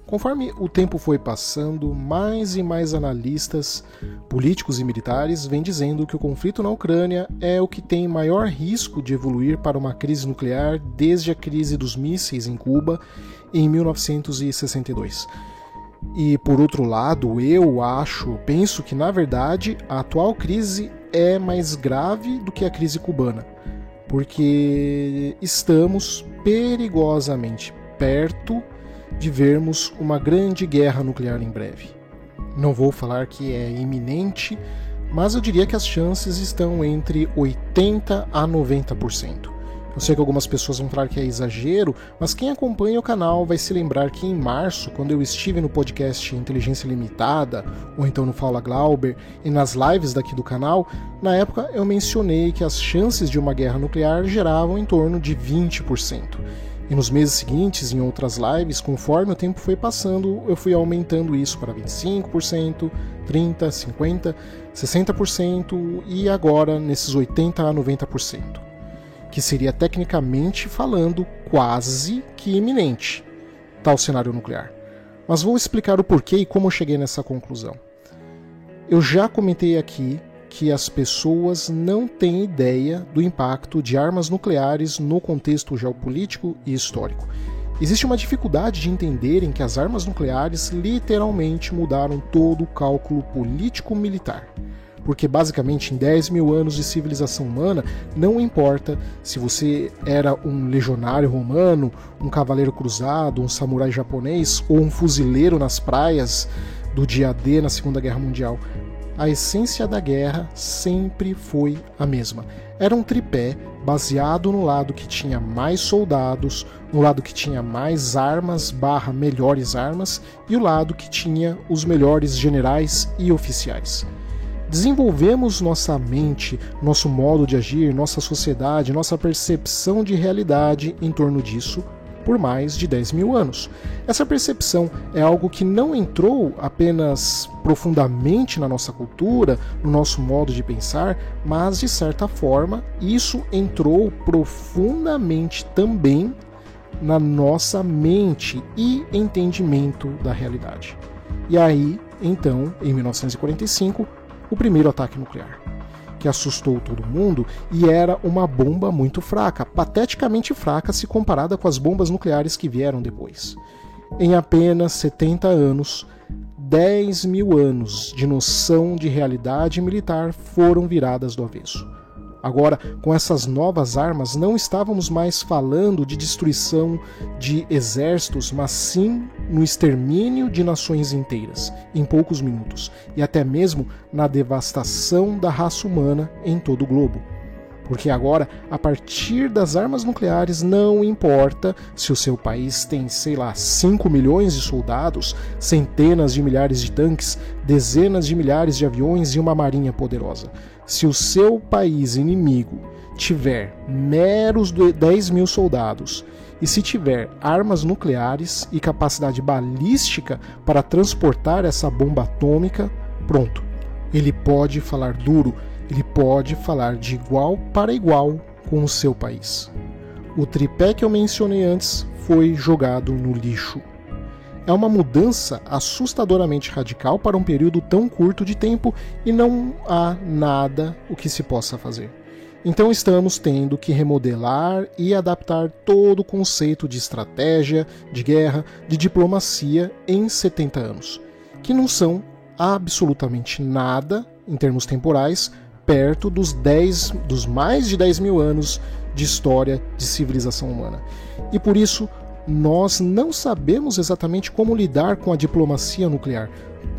Conforme o tempo foi passando, mais e mais analistas políticos e militares vêm dizendo que o conflito na Ucrânia é o que tem maior risco de evoluir para uma crise nuclear desde a crise dos mísseis em Cuba em 1962. E por outro lado, penso que na verdade a atual crise é mais grave do que a crise cubana, porque estamos perigosamente perto de vermos uma grande guerra nuclear em breve. Não vou falar que é iminente, mas eu diria que as chances estão entre 80% a 90%. Eu sei que algumas pessoas vão falar que é exagero, mas quem acompanha o canal vai se lembrar que em março, quando eu estive no podcast Inteligência Limitada, ou então no Fala Glauber, e nas lives daqui do canal, na época eu mencionei que as chances de uma guerra nuclear geravam em torno de 20%. E nos meses seguintes, em outras lives, conforme o tempo foi passando, eu fui aumentando isso para 25%, 30%, 50%, 60% e agora nesses 80% a 90%, que seria tecnicamente falando quase que iminente, tal cenário nuclear. Mas vou explicar o porquê e como eu cheguei nessa conclusão. Eu já comentei aqui que as pessoas não têm ideia do impacto de armas nucleares no contexto geopolítico e histórico. Existe uma dificuldade de entenderem que as armas nucleares literalmente mudaram todo o cálculo político-militar. Porque basicamente em 10 mil anos de civilização humana, não importa se você era um legionário romano, um cavaleiro cruzado, um samurai japonês ou um fuzileiro nas praias do dia D na Segunda Guerra Mundial, a essência da guerra sempre foi a mesma. Era um tripé baseado no lado que tinha mais soldados, no lado que tinha mais armas / melhores armas e o lado que tinha os melhores generais e oficiais. Desenvolvemos nossa mente, nosso modo de agir, nossa sociedade, nossa percepção de realidade em torno disso por mais de 10 mil anos. Essa percepção é algo que não entrou apenas profundamente na nossa cultura, no nosso modo de pensar, mas de certa forma isso entrou profundamente também na nossa mente e entendimento da realidade. E aí, então, em 1945, o primeiro ataque nuclear, que assustou todo mundo e era uma bomba muito fraca, pateticamente fraca se comparada com as bombas nucleares que vieram depois. Em apenas 70 anos, 10 mil anos de noção de realidade militar foram viradas do avesso. Agora, com essas novas armas, não estávamos mais falando de destruição de exércitos, mas sim no extermínio de nações inteiras, em poucos minutos, e até mesmo na devastação da raça humana em todo o globo. Porque agora, a partir das armas nucleares, não importa se o seu país tem, 5 milhões de soldados, centenas de milhares de tanques, dezenas de milhares de aviões e uma marinha poderosa. Se o seu país inimigo tiver meros 10 mil soldados e se tiver armas nucleares e capacidade balística para transportar essa bomba atômica, pronto. Ele pode falar duro, ele pode falar de igual para igual com o seu país. O tripé que eu mencionei antes foi jogado no lixo. É uma mudança assustadoramente radical para um período tão curto de tempo e não há nada o que se possa fazer. Então estamos tendo que remodelar e adaptar todo o conceito de estratégia, de guerra, de diplomacia em 70 anos, que não são absolutamente nada, em termos temporais, perto dos mais de 10 mil anos de história de civilização humana. E por isso, nós não sabemos exatamente como lidar com a diplomacia nuclear.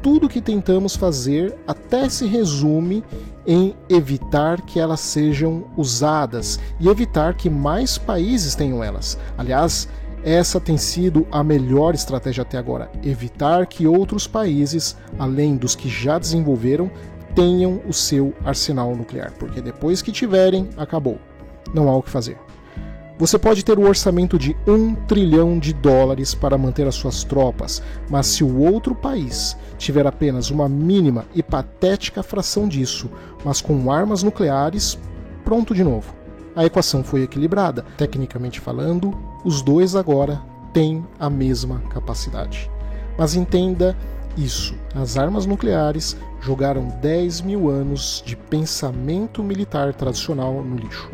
Tudo que tentamos fazer até se resume em evitar que elas sejam usadas e evitar que mais países tenham elas. Aliás, essa tem sido a melhor estratégia até agora, evitar que outros países, além dos que já desenvolveram, tenham o seu arsenal nuclear, porque depois que tiverem, acabou. Não há o que fazer. Você pode ter o orçamento de $1 trilhão para manter as suas tropas, mas se o outro país tiver apenas uma mínima e patética fração disso, mas com armas nucleares, pronto de novo. A equação foi equilibrada. Tecnicamente falando, os dois agora têm a mesma capacidade. Mas entenda isso, as armas nucleares jogaram 10 mil anos de pensamento militar tradicional no lixo.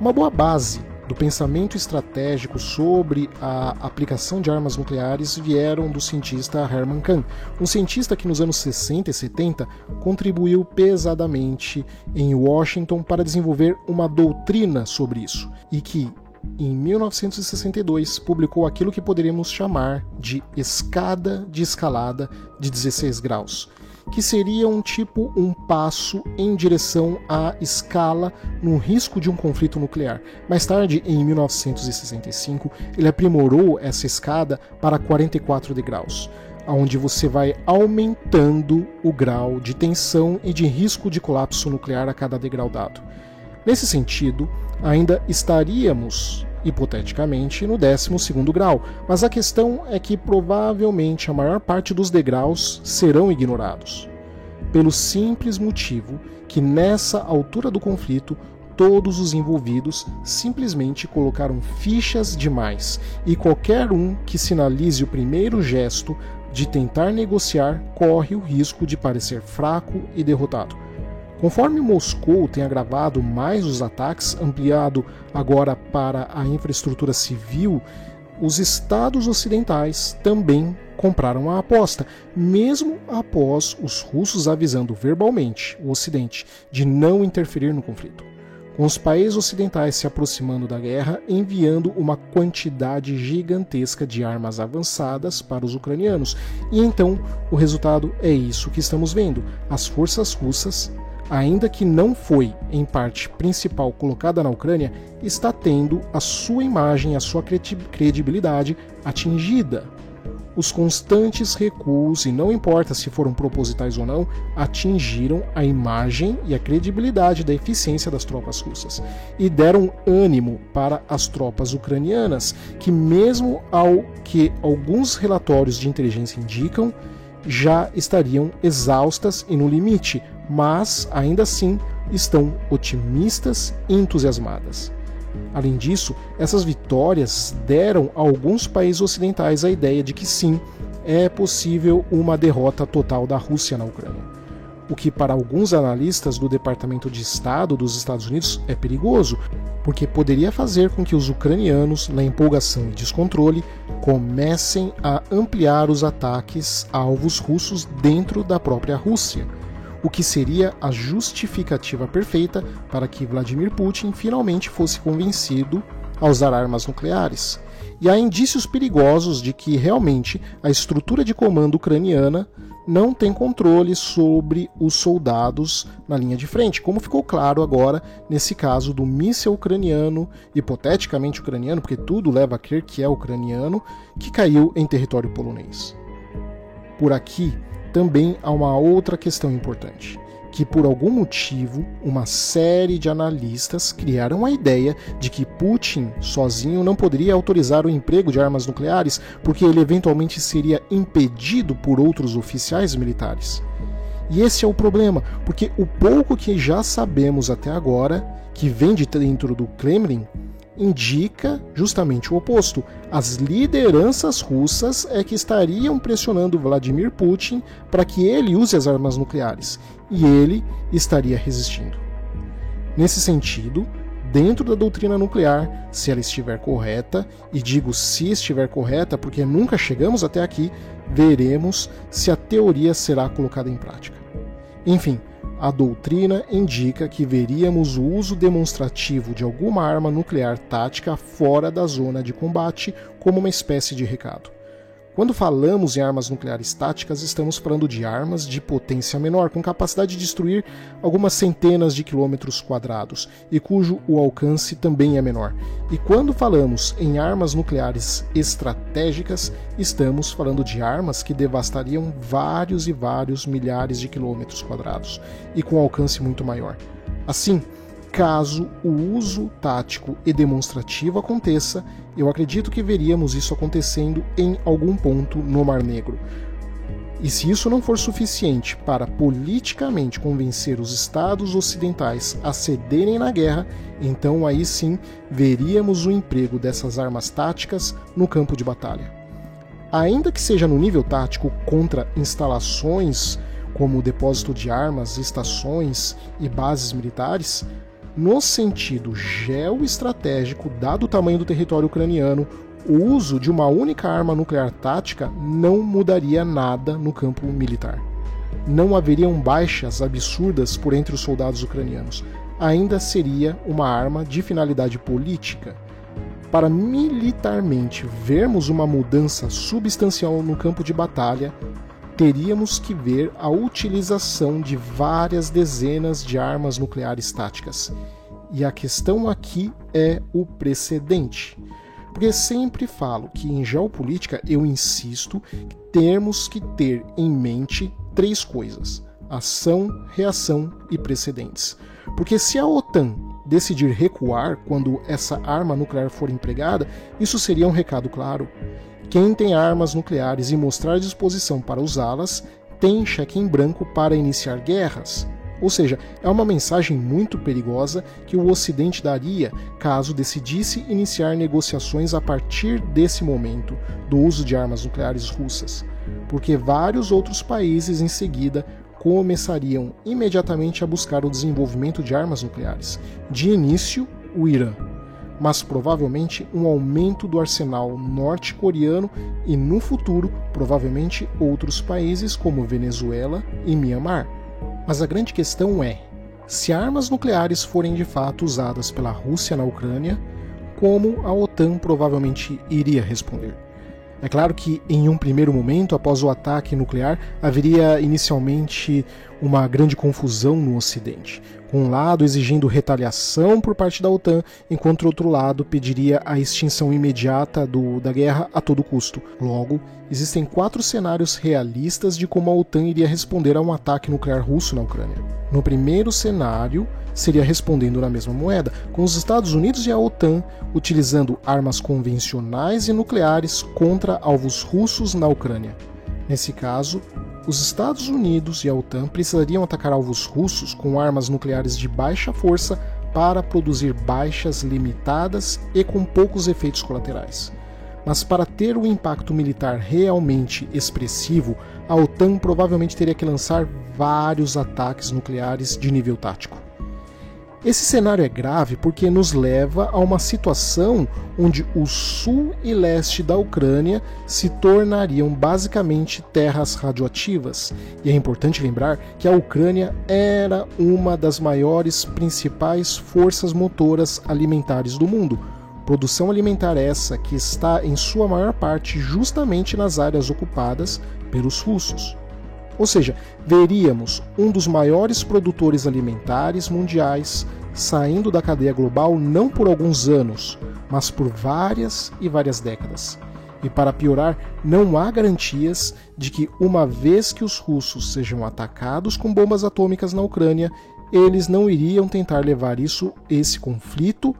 Uma boa base do pensamento estratégico sobre a aplicação de armas nucleares vieram do cientista Herman Kahn, um cientista que nos anos 60 e 70 contribuiu pesadamente em Washington para desenvolver uma doutrina sobre isso, e que em 1962 publicou aquilo que poderíamos chamar de escada de escalada de 16 graus, que seria um passo em direção à escala no risco de um conflito nuclear. Mais tarde, em 1965, ele aprimorou essa escada para 44 degraus, onde você vai aumentando o grau de tensão e de risco de colapso nuclear a cada degrau dado. Nesse sentido, ainda estaríamos, hipoteticamente, no 12º grau, mas a questão é que provavelmente a maior parte dos degraus serão ignorados, pelo simples motivo que nessa altura do conflito todos os envolvidos simplesmente colocaram fichas demais, e qualquer um que sinalize o primeiro gesto de tentar negociar corre o risco de parecer fraco e derrotado. Conforme Moscou tem agravado mais os ataques, ampliado agora para a infraestrutura civil, os estados ocidentais também compraram a aposta, mesmo após os russos avisando verbalmente o Ocidente de não interferir no conflito, com os países ocidentais se aproximando da guerra, enviando uma quantidade gigantesca de armas avançadas para os ucranianos. E então o resultado é isso que estamos vendo: as forças russas, ainda que não foi, em parte principal, colocada na Ucrânia, está tendo a sua imagem, a sua credibilidade atingida. Os constantes recuos, e não importa se foram propositais ou não, atingiram a imagem e a credibilidade da eficiência das tropas russas e deram ânimo para as tropas ucranianas, que mesmo ao que alguns relatórios de inteligência indicam, já estariam exaustas e no limite, mas ainda assim estão otimistas e entusiasmadas. Além disso, essas vitórias deram a alguns países ocidentais a ideia de que sim, é possível uma derrota total da Rússia na Ucrânia, o que para alguns analistas do Departamento de Estado dos Estados Unidos é perigoso, porque poderia fazer com que os ucranianos, na empolgação e descontrole, comecem a ampliar os ataques a alvos russos dentro da própria Rússia, o que seria a justificativa perfeita para que Vladimir Putin finalmente fosse convencido a usar armas nucleares. E há indícios perigosos de que realmente a estrutura de comando ucraniana não tem controle sobre os soldados na linha de frente, como ficou claro agora nesse caso do míssil ucraniano, hipoteticamente ucraniano, porque tudo leva a crer que é ucraniano, que caiu em território polonês. Por aqui, também há uma outra questão importante, que por algum motivo uma série de analistas criaram a ideia de que Putin sozinho não poderia autorizar o emprego de armas nucleares porque ele eventualmente seria impedido por outros oficiais militares. E esse é o problema, porque o pouco que já sabemos até agora, que vem de dentro do Kremlin, indica justamente o oposto. As lideranças russas é que estariam pressionando Vladimir Putin para que ele use as armas nucleares, e ele estaria resistindo. Nesse sentido, dentro da doutrina nuclear, se ela estiver correta, e digo se estiver correta porque nunca chegamos até aqui, veremos se a teoria será colocada em prática. Enfim, a doutrina indica que veríamos o uso demonstrativo de alguma arma nuclear tática fora da zona de combate como uma espécie de recado. Quando falamos em armas nucleares táticas, estamos falando de armas de potência menor, com capacidade de destruir algumas centenas de quilômetros quadrados, e cujo o alcance também é menor. E quando falamos em armas nucleares estratégicas, estamos falando de armas que devastariam vários e vários milhares de quilômetros quadrados, e com alcance muito maior. Assim, caso o uso tático e demonstrativo aconteça, eu acredito que veríamos isso acontecendo em algum ponto no Mar Negro. E se isso não for suficiente para politicamente convencer os estados ocidentais a cederem na guerra, então aí sim veríamos o emprego dessas armas táticas no campo de batalha. ainda que seja no nível tático contra instalações como depósito de armas, estações e bases militares, no sentido geoestratégico, dado o tamanho do território ucraniano, o uso de uma única arma nuclear tática não mudaria nada no campo militar. Não haveriam baixas absurdas por entre os soldados ucranianos. Ainda seria uma arma de finalidade política. Para militarmente vermos uma mudança substancial no campo de batalha, teríamos que ver a utilização de várias dezenas de armas nucleares táticas. E a questão aqui é o precedente. Porque sempre falo que em geopolítica eu insisto que temos que ter em mente 3 coisas: ação, reação e precedentes. Porque se a OTAN decidir recuar quando essa arma nuclear for empregada, isso seria um recado claro. Quem tem armas nucleares e mostrar disposição para usá-las, tem cheque em branco para iniciar guerras. Ou seja, é uma mensagem muito perigosa que o Ocidente daria caso decidisse iniciar negociações a partir desse momento do uso de armas nucleares russas, porque vários outros países em seguida começariam imediatamente a buscar o desenvolvimento de armas nucleares. De início, o Irã, mas provavelmente um aumento do arsenal norte-coreano e, no futuro, provavelmente outros países como Venezuela e Mianmar. Mas a grande questão é, se armas nucleares forem de fato usadas pela Rússia na Ucrânia, como a OTAN provavelmente iria responder? É claro que, em um primeiro momento, após o ataque nuclear, haveria inicialmente uma grande confusão no Ocidente, com um lado exigindo retaliação por parte da OTAN, enquanto o outro lado pediria a extinção imediata da guerra a todo custo. Logo, existem 4 cenários realistas de como a OTAN iria responder a um ataque nuclear russo na Ucrânia. No primeiro cenário, seria respondendo na mesma moeda, com os Estados Unidos e a OTAN utilizando armas convencionais e nucleares contra alvos russos na Ucrânia. Nesse caso, os Estados Unidos e a OTAN precisariam atacar alvos russos com armas nucleares de baixa força para produzir baixas limitadas e com poucos efeitos colaterais. Mas para ter um impacto militar realmente expressivo, a OTAN provavelmente teria que lançar vários ataques nucleares de nível tático. Esse cenário é grave porque nos leva a uma situação onde o sul e leste da Ucrânia se tornariam basicamente terras radioativas. E é importante lembrar que a Ucrânia era uma das maiores principais forças motoras alimentares do mundo. Produção alimentar essa que está em sua maior parte justamente nas áreas ocupadas pelos russos. Ou seja, veríamos um dos maiores produtores alimentares mundiais saindo da cadeia global não por alguns anos, mas por várias e várias décadas. E para piorar, não há garantias de que, uma vez que os russos sejam atacados com bombas atômicas na Ucrânia, eles não iriam tentar levar esse conflito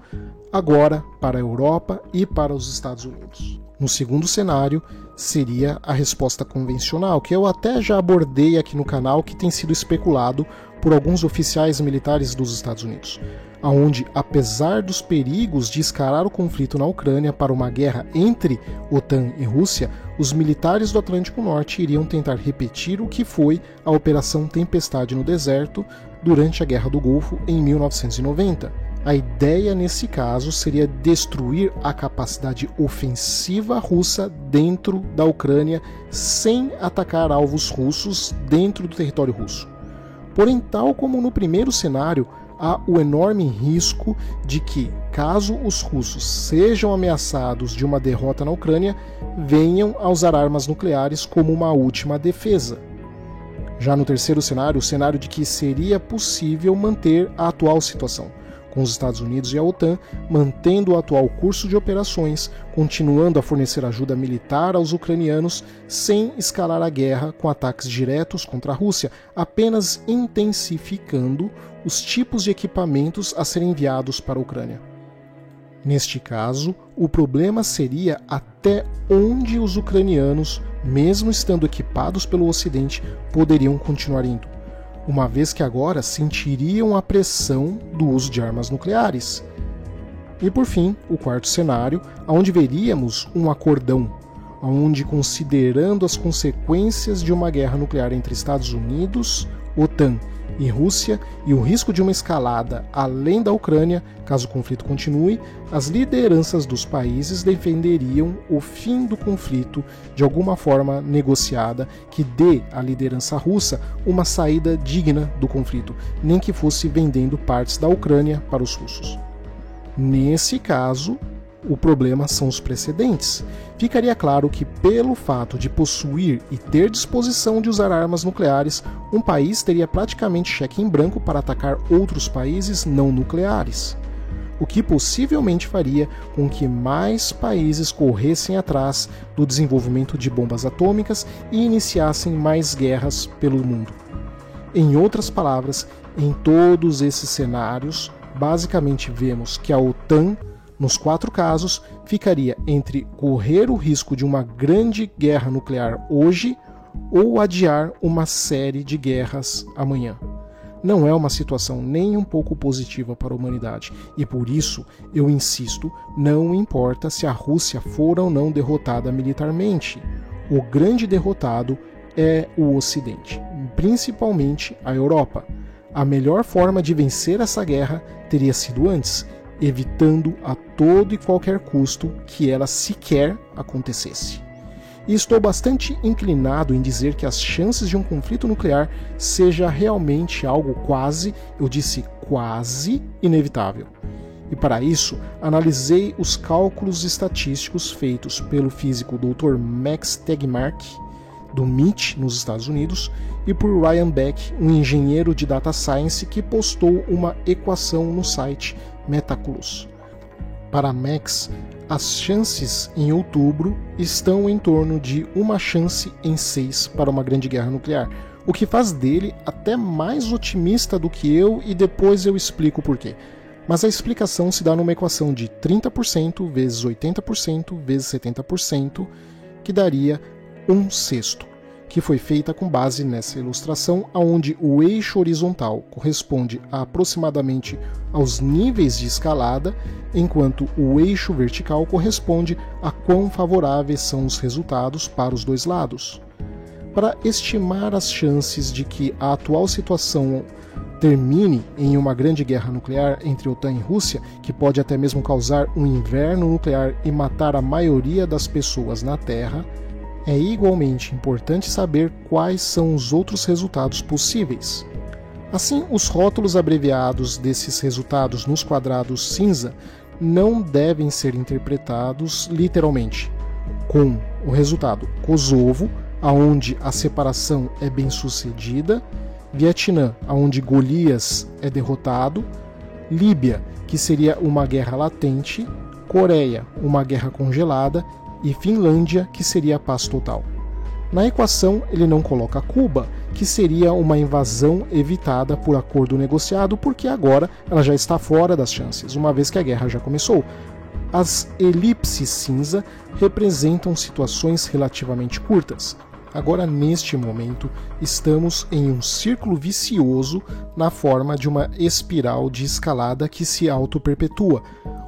agora para a Europa e para os Estados Unidos. No segundo cenário, seria a resposta convencional, que eu até já abordei aqui no canal, que tem sido especulado por alguns oficiais militares dos Estados Unidos, onde, apesar dos perigos de escalar o conflito na Ucrânia para uma guerra entre OTAN e Rússia, os militares do Atlântico Norte iriam tentar repetir o que foi a Operação Tempestade no Deserto durante a Guerra do Golfo em 1990. A ideia nesse caso seria destruir a capacidade ofensiva russa dentro da Ucrânia sem atacar alvos russos dentro do território russo. Porém, tal como no primeiro cenário, há o enorme risco de que, caso os russos sejam ameaçados de uma derrota na Ucrânia, venham a usar armas nucleares como uma última defesa. Já no terceiro cenário, o cenário de que seria possível manter a atual situação, com os Estados Unidos e a OTAN mantendo o atual curso de operações, continuando a fornecer ajuda militar aos ucranianos sem escalar a guerra com ataques diretos contra a Rússia, apenas intensificando os tipos de equipamentos a serem enviados para a Ucrânia. Neste caso, o problema seria até onde os ucranianos, mesmo estando equipados pelo Ocidente, poderiam continuar indo, uma vez que agora sentiriam a pressão do uso de armas nucleares. E por fim, o quarto cenário, onde veríamos um acordão, onde, considerando as consequências de uma guerra nuclear entre Estados Unidos, OTAN e Rússia e o risco de uma escalada além da Ucrânia, caso o conflito continue, as lideranças dos países defenderiam o fim do conflito de alguma forma negociada que dê à liderança russa uma saída digna do conflito, nem que fosse vendendo partes da Ucrânia para os russos. Nesse caso, o problema são os precedentes. Ficaria claro que, pelo fato de possuir e ter disposição de usar armas nucleares, um país teria praticamente cheque em branco para atacar outros países não nucleares, o que possivelmente faria com que mais países corressem atrás do desenvolvimento de bombas atômicas e iniciassem mais guerras pelo mundo. Em outras palavras, em todos esses cenários, basicamente vemos que a OTAN, nos 4 casos, ficaria entre correr o risco de uma grande guerra nuclear hoje ou adiar uma série de guerras amanhã. Não é uma situação nem um pouco positiva para a humanidade, e por isso eu insisto, não importa se a Rússia for ou não derrotada militarmente. O grande derrotado é o Ocidente, principalmente a Europa. A melhor forma de vencer essa guerra teria sido antes, evitando a todo e qualquer custo que ela sequer acontecesse. E estou bastante inclinado em dizer que as chances de um conflito nuclear seja realmente algo quase, eu disse quase, inevitável. E para isso, analisei os cálculos estatísticos feitos pelo físico Dr. Max Tegmark, do MIT, nos Estados Unidos, e por Ryan Beck, um engenheiro de data science que postou uma equação no site Metaculus. Para Max, as chances em outubro estão em torno de 1 chance em 6 para uma grande guerra nuclear, o que faz dele até mais otimista do que eu, e depois eu explico por quê. Mas a explicação se dá numa equação de 30% vezes 80% vezes 70%, que daria 1/6, que foi feita com base nessa ilustração, onde o eixo horizontal corresponde a aproximadamente aos níveis de escalada, enquanto o eixo vertical corresponde a quão favoráveis são os resultados para os dois lados. Para estimar as chances de que a atual situação termine em uma grande guerra nuclear entre OTAN e Rússia, que pode até mesmo causar um inverno nuclear e matar a maioria das pessoas na Terra, é igualmente importante saber quais são os outros resultados possíveis. Assim, os rótulos abreviados desses resultados nos quadrados cinza não devem ser interpretados literalmente, com o resultado Kosovo, aonde a separação é bem sucedida, Vietnã, aonde Golias é derrotado, Líbia, que seria uma guerra latente, Coreia, uma guerra congelada, e Finlândia, que seria a paz total. Na equação, ele não coloca Cuba, que seria uma invasão evitada por acordo negociado, porque agora ela já está fora das chances, uma vez que a guerra já começou. As elipses cinza representam situações relativamente curtas. Agora, neste momento, estamos em um círculo vicioso na forma de uma espiral de escalada que se auto-perpetua.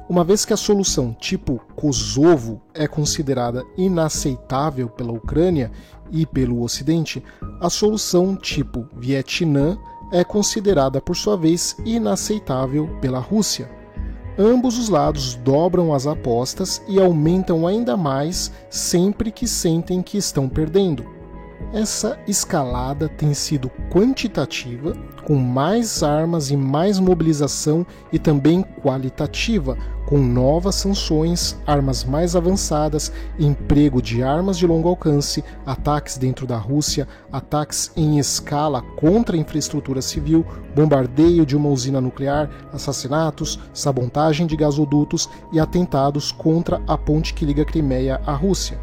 Uma vez que a solução tipo Kosovo é considerada inaceitável pela Ucrânia e pelo Ocidente, a solução tipo Vietnã é considerada, por sua vez, inaceitável pela Rússia. Ambos os lados dobram as apostas e aumentam ainda mais sempre que sentem que estão perdendo. Essa escalada tem sido quantitativa, com mais armas e mais mobilização, e também qualitativa, com novas sanções, armas mais avançadas, emprego de armas de longo alcance, ataques dentro da Rússia, ataques em escala contra a infraestrutura civil, bombardeio de uma usina nuclear, assassinatos, sabotagem de gasodutos e atentados contra a ponte que liga a Crimeia à Rússia.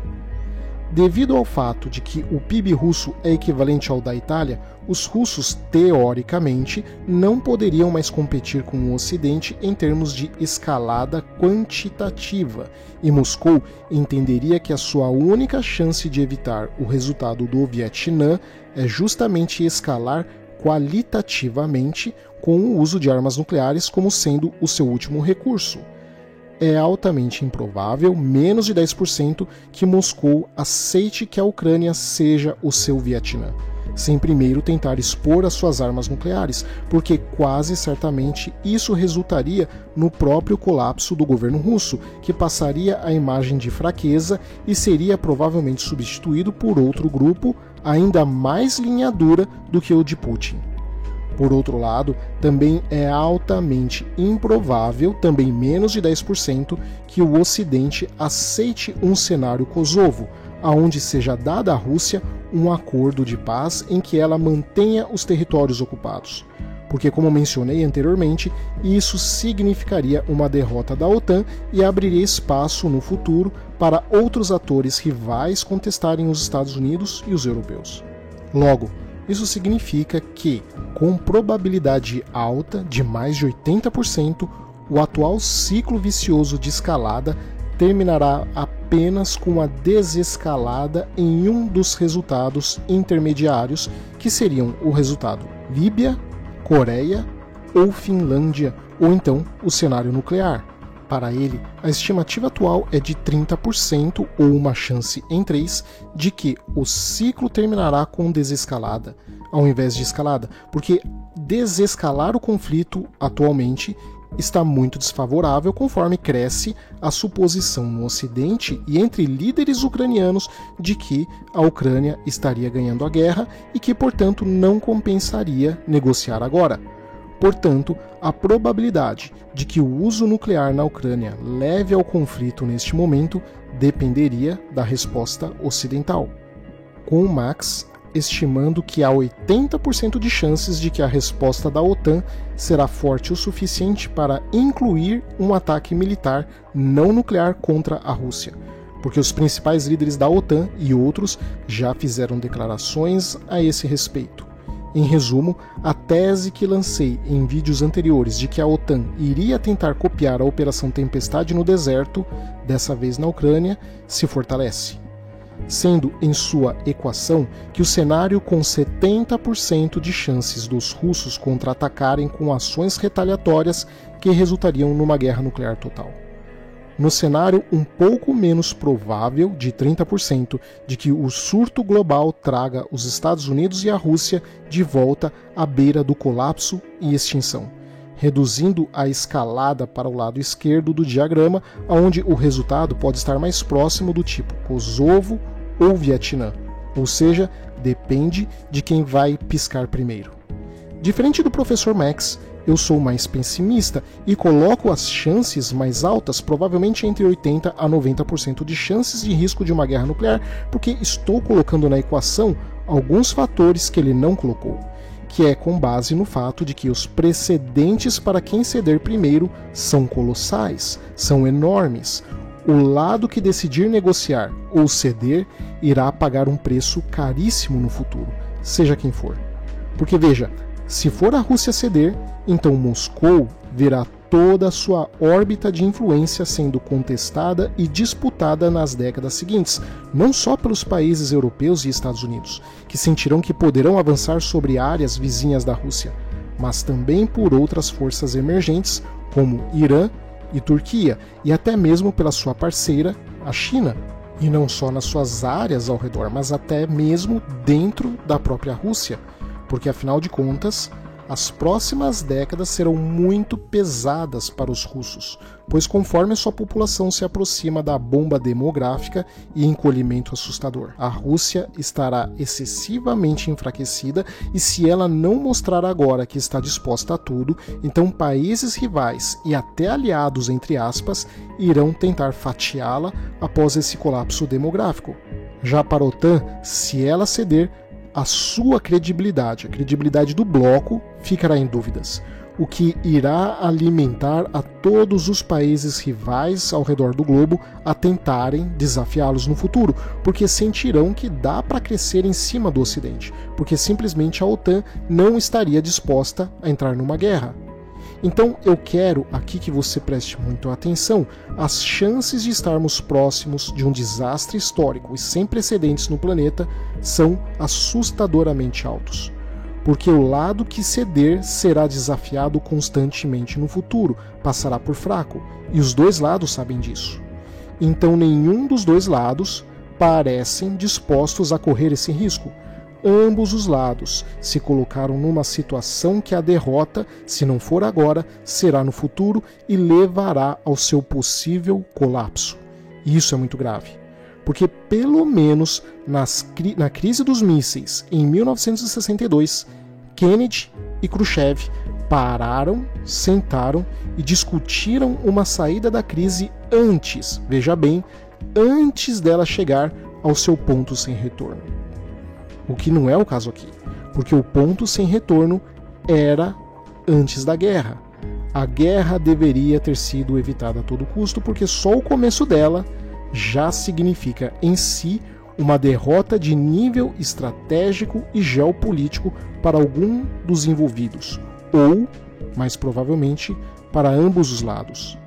Devido ao fato de que o PIB russo é equivalente ao da Itália, os russos, teoricamente, não poderiam mais competir com o Ocidente em termos de escalada quantitativa, e Moscou entenderia que a sua única chance de evitar o resultado do Vietnã é justamente escalar qualitativamente, com o uso de armas nucleares como sendo o seu último recurso. é altamente improvável, menos de 10%, que Moscou aceite que a Ucrânia seja o seu Vietnã, sem primeiro tentar expor as suas armas nucleares, porque quase certamente isso resultaria no próprio colapso do governo russo, que passaria a imagem de fraqueza e seria provavelmente substituído por outro grupo ainda mais linha dura do que o de Putin. Por outro lado, também é altamente improvável, também menos de 10%, que o Ocidente aceite um cenário Kosovo, aonde seja dada à Rússia um acordo de paz em que ela mantenha os territórios ocupados. Porque, como mencionei anteriormente, isso significaria uma derrota da OTAN e abriria espaço no futuro para outros atores rivais contestarem os Estados Unidos e os europeus. Logo, isso significa que, com probabilidade alta de mais de 80%, o atual ciclo vicioso de escalada terminará apenas com a desescalada em um dos resultados intermediários, que seriam o resultado Líbia, Coreia ou Finlândia, ou então o cenário nuclear. Para ele, a estimativa atual é de 30%, ou uma chance em 3, de que o ciclo terminará com desescalada, ao invés de escalada, porque desescalar o conflito atualmente está muito desfavorável conforme cresce a suposição no Ocidente e entre líderes ucranianos de que a Ucrânia estaria ganhando a guerra e que, portanto, não compensaria negociar agora. Portanto, a probabilidade de que o uso nuclear na Ucrânia leve ao conflito neste momento dependeria da resposta ocidental, com Max estimando que há 80% de chances de que a resposta da OTAN será forte o suficiente para incluir um ataque militar não nuclear contra a Rússia, porque os principais líderes da OTAN e outros já fizeram declarações a esse respeito. Em resumo, a tese que lancei em vídeos anteriores de que a OTAN iria tentar copiar a Operação Tempestade no deserto, dessa vez na Ucrânia, se fortalece, sendo em sua equação que o cenário com 70% de chances dos russos contra-atacarem com ações retaliatórias que resultariam numa guerra nuclear total. No cenário um pouco menos provável, de 30%, de que o surto global traga os Estados Unidos e a Rússia de volta à beira do colapso e extinção, reduzindo a escalada para o lado esquerdo do diagrama, onde o resultado pode estar mais próximo do tipo Kosovo ou Vietnã, ou seja, depende de quem vai piscar primeiro. Diferente do professor Max, eu sou mais pessimista e coloco as chances mais altas, provavelmente entre 80% a 90% de chances de risco de uma guerra nuclear, porque estou colocando na equação alguns fatores que ele não colocou, que é com base no fato de que os precedentes para quem ceder primeiro são colossais, são enormes. O lado que decidir negociar ou ceder irá pagar um preço caríssimo no futuro, seja quem for. Porque veja, se for a Rússia ceder, então Moscou verá toda a sua órbita de influência sendo contestada e disputada nas décadas seguintes, não só pelos países europeus e Estados Unidos, que sentirão que poderão avançar sobre áreas vizinhas da Rússia, mas também por outras forças emergentes, como Irã e Turquia, e até mesmo pela sua parceira, a China, e não só nas suas áreas ao redor, mas até mesmo dentro da própria Rússia, porque afinal de contas, as próximas décadas serão muito pesadas para os russos, pois conforme a sua população se aproxima da bomba demográfica e encolhimento assustador, a Rússia estará excessivamente enfraquecida e se ela não mostrar agora que está disposta a tudo, então países rivais e até aliados, entre aspas, irão tentar fatiá-la após esse colapso demográfico. Já para a OTAN, se ela ceder, a sua credibilidade, a credibilidade do bloco, ficará em dúvidas, o que irá alimentar a todos os países rivais ao redor do globo a tentarem desafiá-los no futuro, porque sentirão que dá para crescer em cima do Ocidente, porque simplesmente a OTAN não estaria disposta a entrar numa guerra. Então eu quero aqui que você preste muito atenção. As chances de estarmos próximos de um desastre histórico e sem precedentes no planeta são assustadoramente altos. porque o lado que ceder será desafiado constantemente no futuro, passará por fraco, e os dois lados sabem disso. Então nenhum dos dois lados parecem dispostos a correr esse risco. Ambos os lados se colocaram numa situação que a derrota, se não for agora, será no futuro e levará ao seu possível colapso. E isso é muito grave, porque pelo menos na crise dos mísseis em 1962, Kennedy e Khrushchev pararam, sentaram e discutiram uma saída da crise antes, veja bem, antes dela chegar ao seu ponto sem retorno. O que não é o caso aqui, porque o ponto sem retorno era antes da guerra. A guerra deveria ter sido evitada a todo custo, porque só o começo dela já significa em si uma derrota de nível estratégico e geopolítico para algum dos envolvidos, ou, mais provavelmente, para ambos os lados.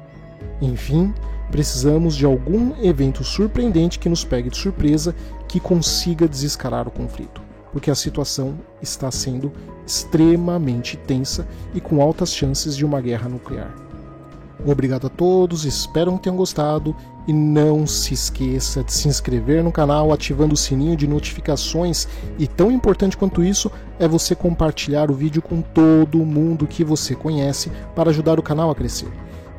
Enfim, precisamos de algum evento surpreendente que nos pegue de surpresa, que consiga desescalar o conflito, porque a situação está sendo extremamente tensa e com altas chances de uma guerra nuclear. Obrigado a todos, espero que tenham gostado e não se esqueça de se inscrever no canal ativando o sininho de notificações, e tão importante quanto isso é você compartilhar o vídeo com todo mundo que você conhece para ajudar o canal a crescer.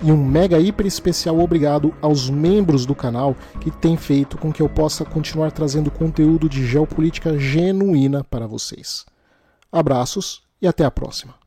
E um mega hiper especial obrigado aos membros do canal que têm feito com que eu possa continuar trazendo conteúdo de geopolítica genuína para vocês. Abraços e até a próxima.